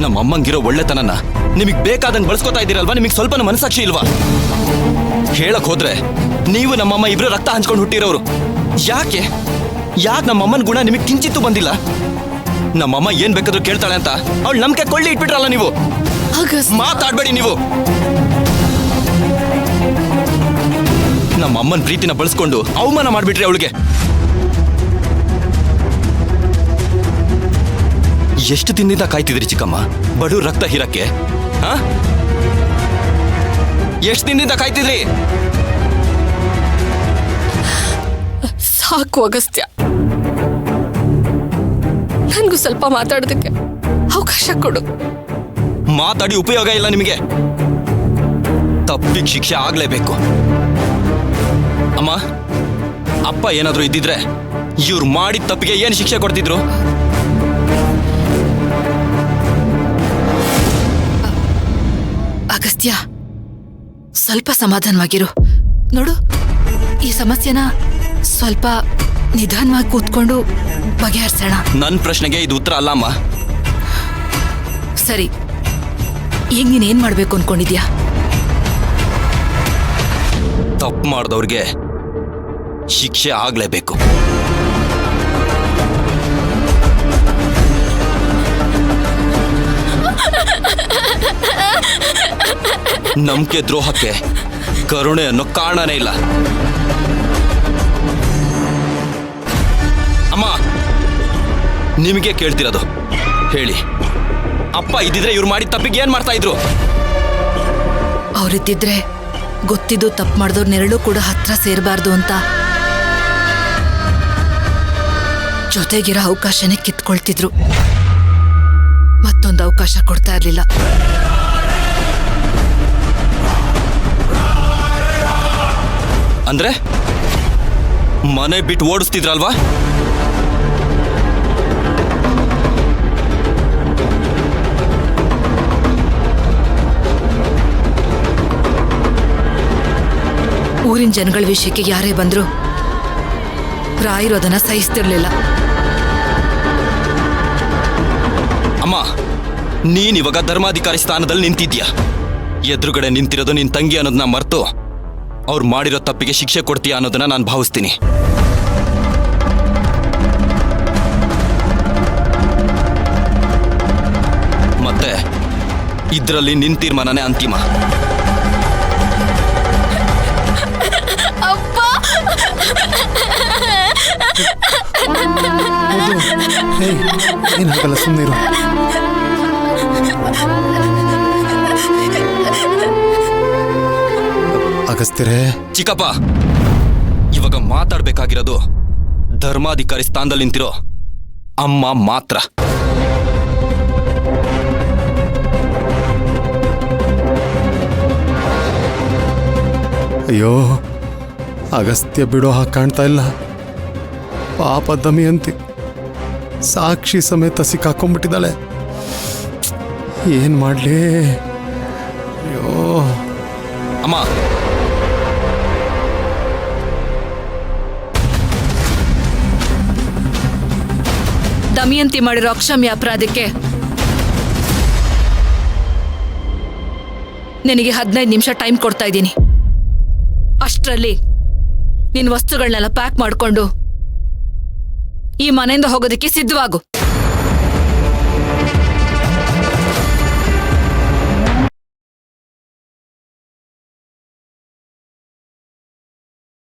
ನಮ್ಮ ಅಮ್ಮಂಗಿರೋ ಒಳ್ಳೆತನನ ನಿಮಗೆ ಬೇಕಾದಂಗೆ ಬಳಸ್ಕೊತಾ ಇದ್ದೀರಲ್ವಾ? ನಿಮಗೆ ಸ್ವಲ್ಪನೂ ಮನಸ್ಸಾಕ್ಷಿ ಇಲ್ವಾ? ಹೇಳಕ್ ಹೋದ್ರೆ ನೀವು ನಮ್ಮಮ್ಮ ಇಬ್ರು ರಕ್ತ ಹಂಚ್ಕೊಂಡು ಹುಟ್ಟಿರೋರು. ಯಾಕೆ ನಮ್ಮಮ್ಮನ ಗುಣ ನಿಮಗೆ ಕಿಂಚಿತ್ತೂ ಬಂದಿಲ್ಲ? ನಮ್ಮಮ್ಮ ಏನ್ ಬೇಕಾದ್ರೂ ಕೇಳ್ತಾಳೆ ಅಂತ ಅವಳು ನಂಬಿಕೆ ಕೊಳ್ಳಿ ಇಟ್ಬಿಟ್ರಲ್ಲ ನೀವು. ಮಾತಾಡ್ಬೇಡಿ ನೀವು. ನಮ್ಮಮ್ಮನ ಪ್ರೀತಿನ ಬಳಸ್ಕೊಂಡು ಅವಮಾನ ಮಾಡ್ಬಿಟ್ರಿ ಅವಳಿಗೆ. ಎಷ್ಟು ದಿನದಿಂದ ಕಾಯ್ತಿದ್ರಿ ಚಿಕ್ಕಮ್ಮ ಬಡು ರಕ್ತ ಹೀರಕ್ಕೆ? ಎಷ್ಟು ದಿನದಿಂದ ಕಾಯ್ತಿದ್ರಿ? ಸಾಕು ಅಗಸ್ತ್ಯ, ನನ್ಗೂ ಸ್ವಲ್ಪ ಮಾತಾಡೋದಕ್ಕೆ ಅವಕಾಶ ಕೊಡು. ಮಾತಾಡಿ ಉಪಯೋಗ ಇಲ್ಲ ನಿಮಗೆ. ತಪ್ಪಿಗೆ ಶಿಕ್ಷೆ ಆಗ್ಲೇಬೇಕು. ಅಮ್ಮ, ಅಪ್ಪ ಏನಾದ್ರೂ ಇದ್ದಿದ್ರೆ ಇವ್ರು ಮಾಡಿದ ತಪ್ಪಿಗೆ ಏನು ಶಿಕ್ಷೆ ಕೊಡ್ತಿದ್ರು? ಅಗಸ್ತ್ಯ, ಸ್ವಲ್ಪ ಸಮಾಧಾನವಾಗಿರು. ನೋಡು, ಈ ಸಮಸ್ಯೆನ ಸ್ವಲ್ಪ ನಿಧಾನವಾಗಿ ಕೂತ್ಕೊಂಡು ಬಗೆಹರಿಸೋಣ. ನನ್ನ ಪ್ರಶ್ನೆಗೆ ಇದು ಉತ್ತರ ಅಲ್ಲ ಅಮ್ಮ. ಸರಿ, ಈಗ ನೀನೇನ್ ಮಾಡ್ಬೇಕು ಅನ್ಕೊಂಡಿದ್ಯಾ? ತಪ್ಪು ಮಾಡಿದವ್ರಿಗೆ ಶಿಕ್ಷೆ ಆಗ್ಲೇಬೇಕು. ನಂಬಿಕೆ ದ್ರೋಹಕ್ಕೆ ಕರುಣೆ ಅನ್ನೋ ಕಾರಣನೇ ಇಲ್ಲ. ಅಮ್ಮ, ನಿಮಗೆ ಕೇಳ್ತಿರೋದು, ಹೇಳಿ, ಅಪ್ಪ ಇದ್ದಿದ್ರೆ ಇವ್ರು ಮಾಡಿದ ತಪ್ಪಿಗೆ ಏನ್ ಮಾಡ್ತಾ ಇದ್ರು? ಅವ್ರಿದ್ದಿದ್ರೆ ಗೊತ್ತಿದ್ದು ತಪ್ಪು ಮಾಡಿದವ್ರ ನೆರಳು ಕೂಡ ಹತ್ರ ಸೇರಬಾರ್ದು ಅಂತ ಜೊತೆಗಿರೋ ಅವಕಾಶನೇ ಕಿತ್ಕೊಳ್ತಿದ್ರು. ಮತ್ತೊಂದು ಅವಕಾಶ ಕೊಡ್ತಾ ಇರ್ಲಿಲ್ಲ. ಅಂದ್ರೆ ಮನೆ ಬಿಟ್ಟು ಓಡಿಸ್ತಿದ್ರಲ್ವಾ? ಊರಿನ ಜನಗಳ ವಿಷಯಕ್ಕೆ ಯಾರೇ ಬಂದ್ರು ರಾಯರು ಅದನ್ನ ಸಹಿಸ್ತಿರ್ಲಿಲ್ಲ. ಅಮ್ಮ, ನೀನ್ ಇವಾಗ ಧರ್ಮಾಧಿಕಾರಿ ಸ್ಥಾನದಲ್ಲಿ ನಿಂತಿದ್ಯಾ. ಎದುರುಗಡೆ ನಿಂತಿರೋದು ನಿನ್ ತಂಗಿ ಅನ್ನೋದನ್ನ ಮರೆತು ಅವ್ರು ಮಾಡಿರೋ ತಪ್ಪಿಗೆ ಶಿಕ್ಷೆ ಕೊಡ್ತೀಯಾ ಅನ್ನೋದನ್ನ ನಾನು ಭಾವಿಸ್ತೀನಿ. ಮತ್ತೆ ಇದ್ರಲ್ಲಿ ನಿನ್ ತೀರ್ಮಾನನೇ ಅಂತಿಮ. ಏನಾಗಲ್ಲ, ಸುಮ್ಮನಿರು. ಅಗಸ್ತ್ಯರೇ. ಚಿಕ್ಕಪ್ಪ, ಇವಾಗ ಮಾತಾಡ್ಬೇಕಾಗಿರೋದು ಧರ್ಮಾಧಿಕಾರಿ ಸ್ಥಾನದಲ್ಲಿ ನಿಂತಿರೋ ಅಮ್ಮ ಮಾತ್ರ. ಅಯ್ಯೋ, ಅಗಸ್ತ್ಯ ಬಿಡೋ ಹಾಗೆ ಕಾಣ್ತಾ ಇಲ್ಲ. ಪಾಪ ದಮಯಂತಿ ಸಾಕ್ಷಿ ಸಮೇತ ಸಿಕ್ಕಾಕೊಂಡ್ಬಿಟ್ಟಿದ್ದಾಳೆ. ಏನ್ ಮಾಡ್ಲಿ? ಅಯ್ಯೋ ಅಮ್ಮ, ದಮಯಂತಿ ಮಾಡಿರೋ ಅಕ್ಷಮ್ಯ ಅಪರಾಧಕ್ಕೆ ನಿನಗೆ 15 ನಿಮಿಷ ಟೈಮ್ ಕೊಡ್ತಾ ಇದ್ದೀನಿ. ಅಷ್ಟರಲ್ಲಿ ನಿನ್ನ ವಸ್ತುಗಳನ್ನೆಲ್ಲ ಪ್ಯಾಕ್ ಮಾಡಿಕೊಂಡು ಈ ಮನೆಯಿಂದ ಹೋಗೋದಕ್ಕೆ ಸಿದ್ಧವಾಗು.